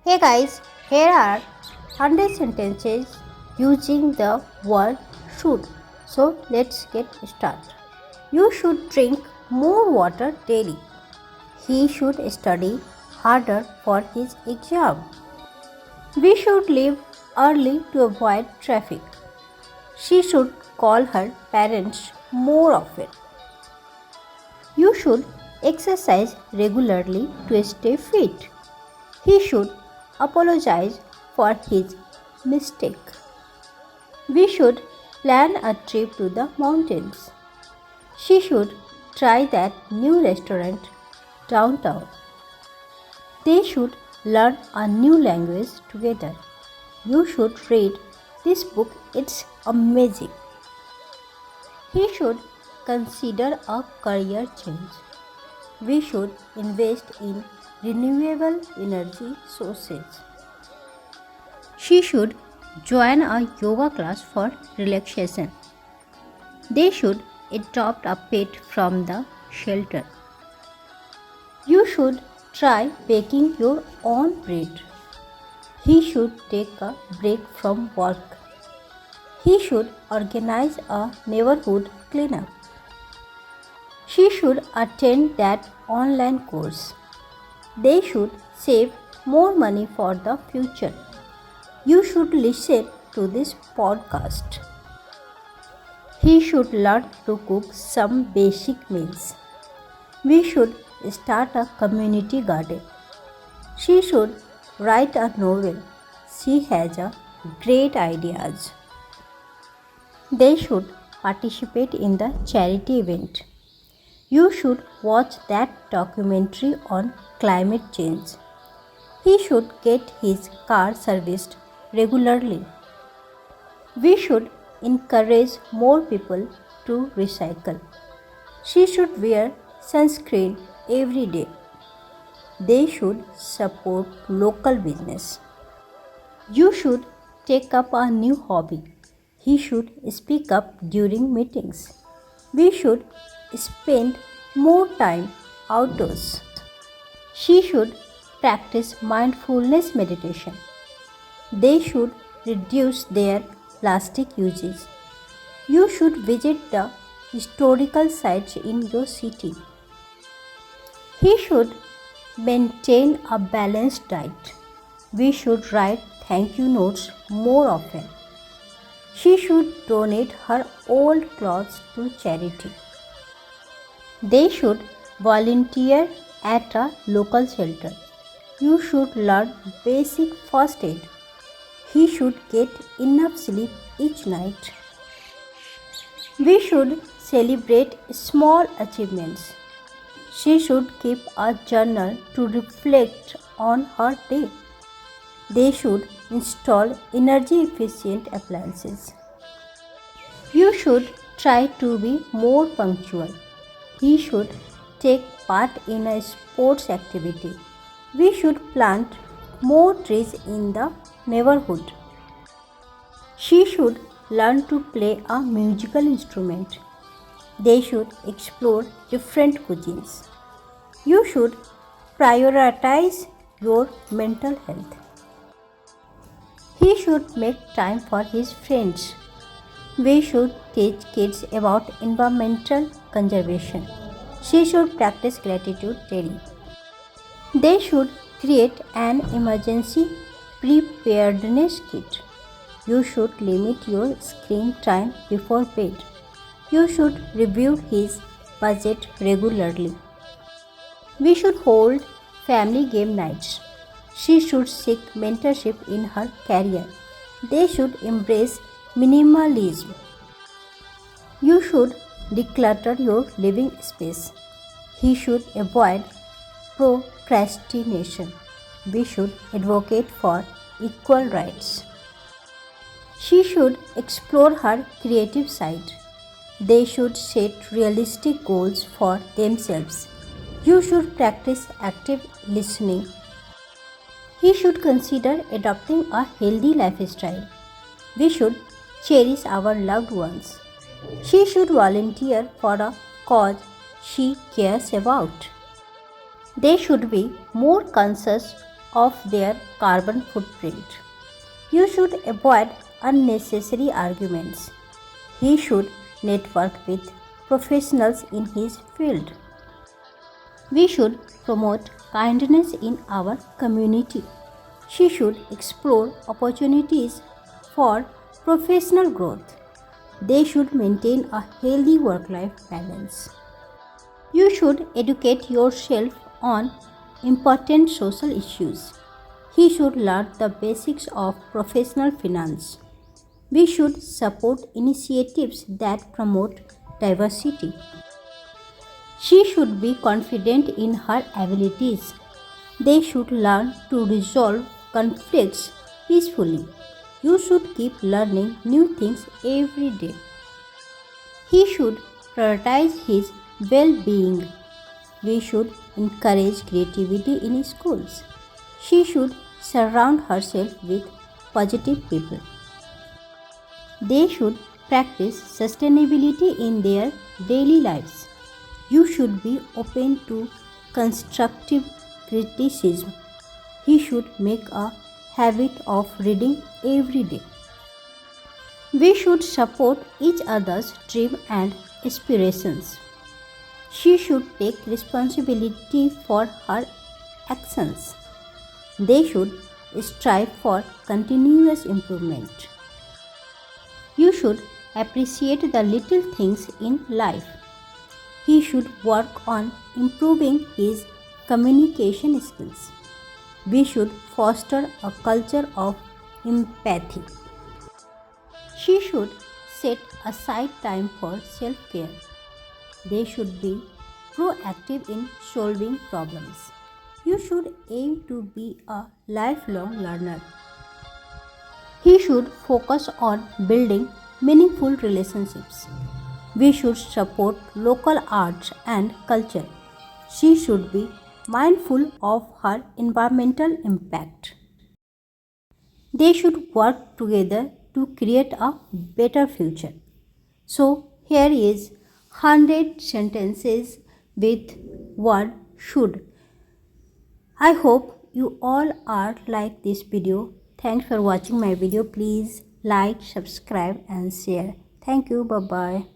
Hey guys, here are 100 sentences using the word should. So let's get started. You should drink more water daily. He should study harder for his exam. We should leave early to avoid traffic. She should call her parents more often. You should exercise regularly to stay fit. He should apologize for his mistake. We should plan a trip to the mountains. She should try that new restaurant downtown. They should learn a new language together. You should read this book, it's amazing. He should consider a career change. We should invest in renewable energy sources. She should join a yoga class for relaxation. They should adopt a pet from the shelter. You should try baking your own bread. He should take a break from work. He should organize a neighborhood cleanup. She should attend that online course. They should save more money for the future. You should listen to this podcast. He should learn to cook some basic meals. We should start a community garden. She should write a novel. She has a great ideas. They should participate in the charity event. You should watch that documentary on climate change. He should get his car serviced regularly. We should encourage more people to recycle. She should wear sunscreen every day. They should support local business. You should take up a new hobby. He should speak up during meetings. We should spend more time outdoors. She should practice mindfulness meditation. They should reduce their plastic usage. You should visit the historical sites in your city. He should maintain a balanced diet. We should write thank you notes more often. She should donate her old clothes to charity. They should volunteer at a local shelter. You should learn basic first aid. He should get enough sleep each night. We should celebrate small achievements. She should keep a journal to reflect on her day. They should install energy efficient appliances. You should try to be more punctual. He should take part in a sports activity. We should plant more trees in the neighborhood. She should learn to play a musical instrument. They should explore different cuisines. You should prioritize your mental health. He should make time for his friends. We should teach kids about environmental conservation. She should practice gratitude daily. They should create an emergency preparedness kit. You should limit your screen time before bed. You should review his budget regularly. We should hold family game nights. She should seek mentorship in her career. They should embrace minimalism. You should declutter your living space. He should avoid procrastination. We should advocate for equal rights. She should explore her creative side. They should set realistic goals for themselves. You should practice active listening. He should consider adopting a healthy lifestyle. We should cherish our loved ones. She should volunteer for a cause she cares about. They should be more conscious of their carbon footprint. You should avoid unnecessary arguments. He should network with professionals in his field. We should promote kindness in our community. She should explore opportunities for professional growth. They should maintain a healthy work life balance. You should educate yourself on important social issues. He should learn the basics of professional finance. We should support initiatives that promote diversity. She should be confident in her abilities. They should learn to resolve conflicts peacefully. You should keep learning new things every day. He should prioritize his well being. We should encourage creativity in schools. She should surround herself with positive people. They should practice sustainability in their daily lives. You should be open to constructive criticism. He should make a habit of reading every day. We should support each other's dreams and aspirations. She should take responsibility for her actions. They should strive for continuous improvement. You should appreciate the little things in life. He should work on improving his communication skills. We should foster a culture of empathy. She should set aside time for self care. They should be proactive in solving problems. You should aim to be a lifelong learner. He should focus on building meaningful relationships. We should support local arts and culture. She should be mindful of her environmental impact. They should work together to create a better future. So, here is 100 sentences with word should. I hope you all are like this video. Thanks for watching my video. Please like, subscribe and share. Thank you. Bye bye.